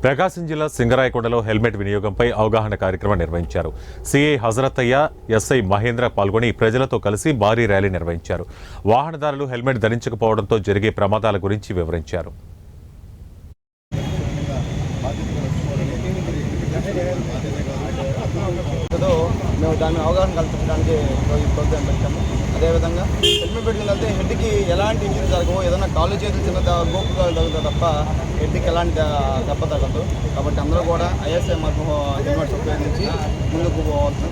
ప్రకాశం జిల్లా సింగరాయకొండలో హెల్మెట్ వినియోగంపై అవగాహన కార్యక్రమం నిర్వహించారు. సిఐ హజరతయ్య, ఎస్ఐ మహేంద్ర పాల్గొని ప్రజలతో కలిసి భారీ ర్యాలీ నిర్వహించారు. వాహనదారులు హెల్మెట్ ధరించకపోవడంతో జరిగే ప్రమాదాల గురించి వివరించారు. మేము దాని అవగాహన కల్పించడానికి ఈ ప్రోగ్రాం పెట్టాము. అదేవిధంగా హెల్మెట్ పెట్టుకుని వెళ్తే హెడ్కి ఎలాంటి ఇంజరీ జరగవు, ఏదైనా కాళ్ళు చేతులు చిన్న గోపుగా తగ్గుతుంది తప్ప హెడ్కి ఎలాంటి దెబ్బ తగ్గదు. కాబట్టి అందరూ కూడా ISI మార్గం హెల్మెట్స్ ఉపయోగించి ముందుకు పోవాల్సిన